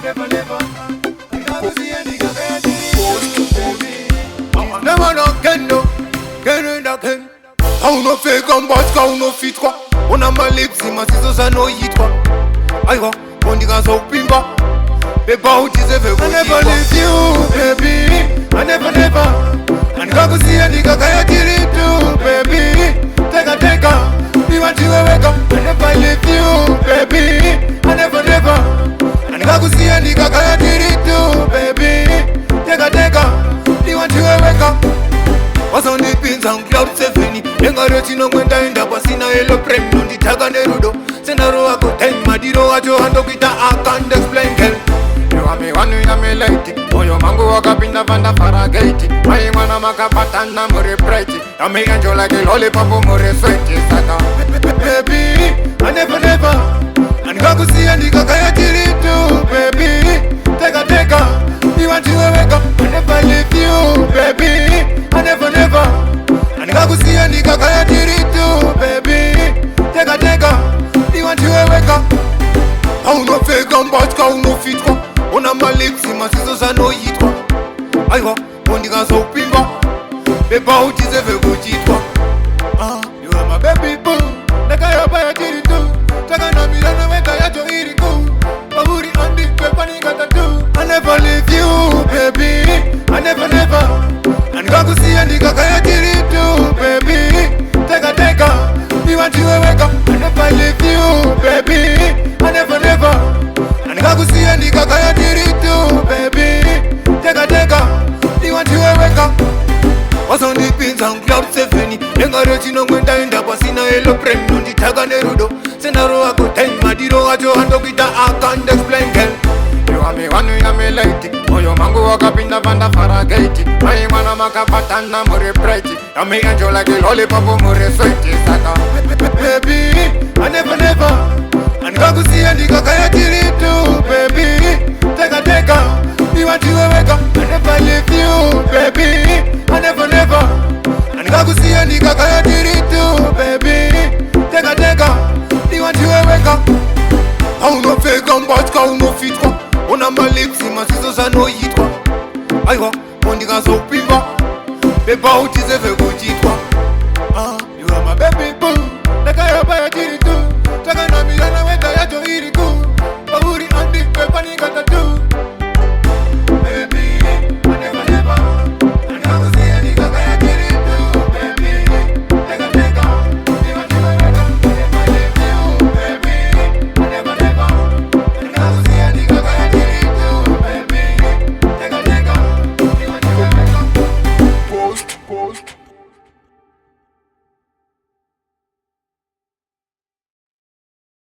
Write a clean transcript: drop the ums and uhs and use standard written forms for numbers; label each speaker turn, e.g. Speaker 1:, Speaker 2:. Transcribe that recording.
Speaker 1: never, never. Ndikakusiya ndikakaya baby. Never no can no, can no can. How no fake and but how no fit quoi. On a ma lips, ma siso sa no hit quoi. Aïe, on dit qu'on s'en pimba. Baby, how is it? I never leave you, baby. I never, never. And ndikakusiya ndikakaya too, baby. Take a. We want you to wake up. I never leave you, baby. I never, never. And ndikakusiya ndikakaya too, baby. Take a. We want you to wake up. Was on the pins and cloud 7. Yenga roti no kwenda enda pasina yellow prem. Nundi taga nerudo. Senaro ako ten madiro ajo hando kita I can't explain girl. You are me one you are me lady. Moyo mangu wakapinda vanda faragati. Mai mwana makapata na mure pretty. I make angel like a lollipop mure sweaty saka. Baby, I never never. And kakusiya ndikakaya too, baby. Take a. We want you to wake up. I never leave you, baby. I never, never. And ndikakusiya ndikakaya too, baby. Take a. We want you to wake up. How no fake and but how no fit quoi. On a ma lips, ma siso sa no hit quoi. Aïe, on dit qu'on s'en pimba. Baby, how is it go cheat quoi. You are my baby boo. Nakaya baya too. Taka na milana weka ya to iriku. Bahuri andi pepa ni kata tu. I never leave you, baby. I never, never. And kakusiya ndikakaya too, baby. Take a. We want you to wake up. I never leave you, baby. I never, never. And kakusiya ndikakaya too, baby. Take a. We want you to wake up. Was on the pins and cloud 7. Yenga roti no kwenda enda pasina yellow prem. Nundi taga nerudo. Senaro ako ten madiro ajo hando kita I can't explain girl. You are me one you are me lady. Moyo mangu wakapinda vanda faragati. Mai mwana makapata na mure pretty. I make angel like a lollipop mure sweaty saka. Baby, I never, never. And kakusiya ndikakaya too, baby. Take a. We want you to wake up. I never leave you, baby. I never, never. And kakusiya ndikakaya too, baby. Take a. We want you to wake up. How no fake and but how no fit quoi. On a ma lips, ma siso sa no hit quoi. Aïe, on dit qu'on s'en pimba. Baby, how is it go cheat quoi. You are my baby.